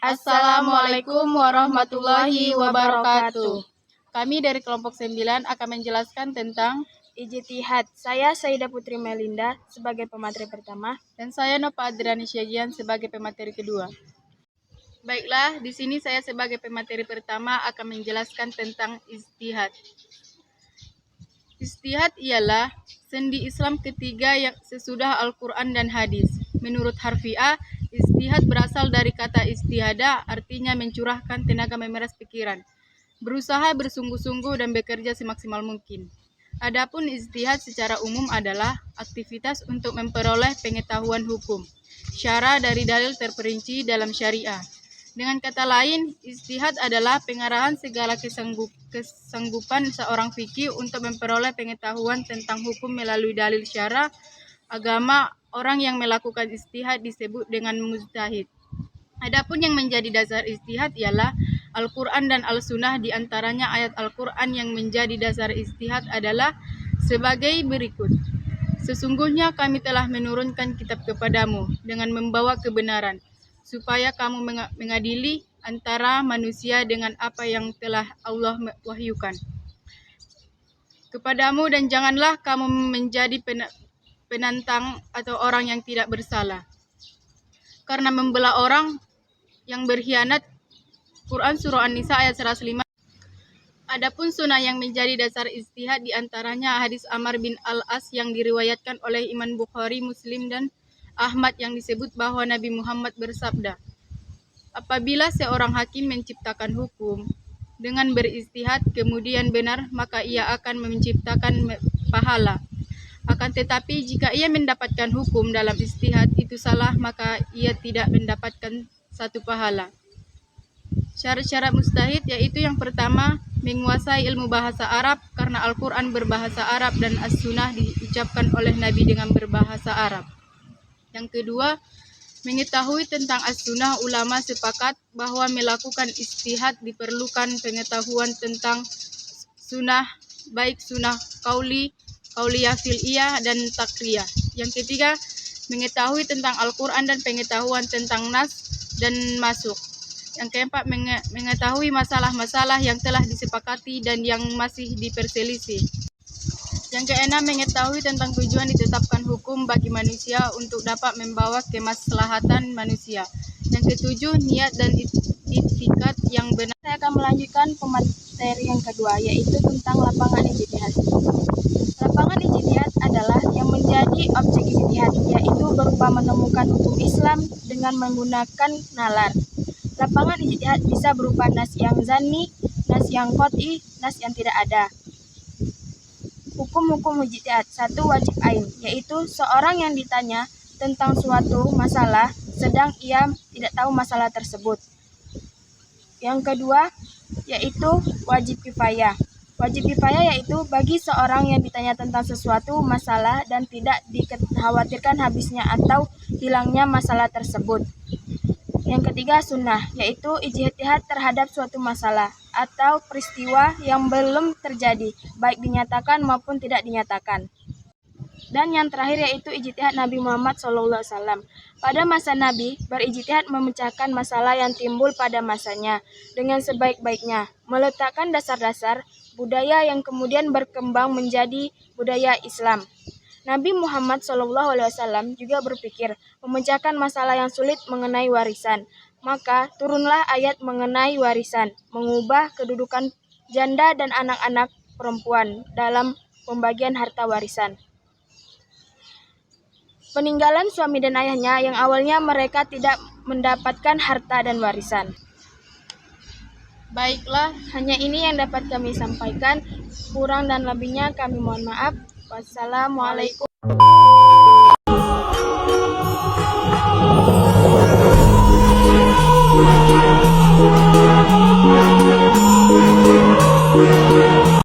Assalamualaikum warahmatullahi wabarakatuh. Kami dari kelompok 9 akan menjelaskan tentang Ijtihad. Saya Saidah Putri Melinda sebagai pemateri pertama dan saya Nova Adrani Syagian sebagai pemateri kedua. Baiklah, di sini saya sebagai pemateri pertama akan menjelaskan tentang ijtihad. Ijtihad ialah sendi Islam ketiga yang sesudah Al-Quran dan hadis. Menurut harfiah, ijtihad berasal dari kata ijtihada, artinya mencurahkan tenaga memeras pikiran, berusaha bersungguh-sungguh dan bekerja semaksimal mungkin. Adapun ijtihad secara umum adalah aktivitas untuk memperoleh pengetahuan hukum syara dari dalil terperinci dalam syariah. Dengan kata lain, ijtihad adalah pengarahan segala kesanggupan seorang fikih untuk memperoleh pengetahuan tentang hukum melalui dalil syara agama. Orang yang melakukan ijtihad disebut dengan mujtahid. Adapun yang menjadi dasar ijtihad ialah Al-Quran dan Al-Sunnah. Di antaranya ayat Al-Quran yang menjadi dasar ijtihad adalah sebagai berikut. Sesungguhnya kami telah menurunkan kitab kepadamu dengan membawa kebenaran, supaya kamu mengadili antara manusia dengan apa yang telah Allah wahyukan kepadamu, dan janganlah kamu menjadi penantang atau orang yang tidak bersalah karena membela orang yang berkhianat. Quran Surah An-Nisa ayat 105. Adapun sunnah yang menjadi dasar ijtihad diantaranya hadis Amr bin Al-As yang diriwayatkan oleh Imam Bukhari, Muslim, dan Ahmad yang disebut bahwa Nabi Muhammad bersabda, apabila seorang hakim menciptakan hukum dengan berijtihad kemudian benar, maka ia akan menciptakan pahala. Akan tetapi jika ia mendapatkan hukum dalam ijtihad itu salah, maka ia tidak mendapatkan satu pahala. Syarat-syarat mujtahid yaitu yang pertama, menguasai ilmu bahasa Arab karena Al-Quran berbahasa Arab dan As-Sunnah diucapkan oleh Nabi dengan berbahasa Arab. Yang kedua, mengetahui tentang As-Sunnah. Ulama sepakat bahwa melakukan ijtihad diperlukan pengetahuan tentang sunnah, baik sunnah qauliyah, fi'liyah, dan takriyah. Yang ketiga, mengetahui tentang Al-Quran dan pengetahuan tentang nas dan masuk. Yang keempat, mengetahui masalah-masalah yang telah disepakati dan yang masih diperselisih. Yang keenam, mengetahui tentang tujuan ditetapkan hukum bagi manusia untuk dapat membawa kemaslahatan manusia. Yang ketujuh, niat dan itikad yang benar. Saya akan melanjutkan pemateri yang kedua, yaitu tentang lapangan ijtihad. Lapangan ijtihad adalah yang menjadi objek ijtihad, yaitu berupa menemukan hukum Islam dengan menggunakan nalar. Lapangan ijtihad bisa berupa nas yang zanni, nas yang qot'i, nas yang tidak ada. Hukum-hukum ijtihad. 1. Wajib ain, yaitu seorang yang ditanya tentang suatu masalah sedang ia tidak tahu masalah tersebut. Yang kedua, yaitu wajib kifayah. Wajib kifayah yaitu bagi seorang yang ditanya tentang sesuatu masalah dan tidak dikhawatirkan habisnya atau hilangnya masalah tersebut. Yang ketiga, sunnah, yaitu ijtihad terhadap suatu masalah atau peristiwa yang belum terjadi, baik dinyatakan maupun tidak dinyatakan. Dan yang terakhir yaitu ijtihad Nabi Muhammad SAW. Pada masa Nabi, berijtihad memecahkan masalah yang timbul pada masanya dengan sebaik-baiknya, meletakkan dasar-dasar budaya yang kemudian berkembang menjadi budaya Islam. Nabi Muhammad SAW juga berpikir memecahkan masalah yang sulit mengenai warisan. Maka turunlah ayat mengenai warisan, mengubah kedudukan janda dan anak-anak perempuan dalam pembagian harta warisan. Peninggalan suami dan ayahnya yang awalnya mereka tidak mendapatkan harta dan warisan. Baiklah, hanya ini yang dapat kami sampaikan. Kurang dan lebihnya kami mohon maaf. Wassalamualaikum.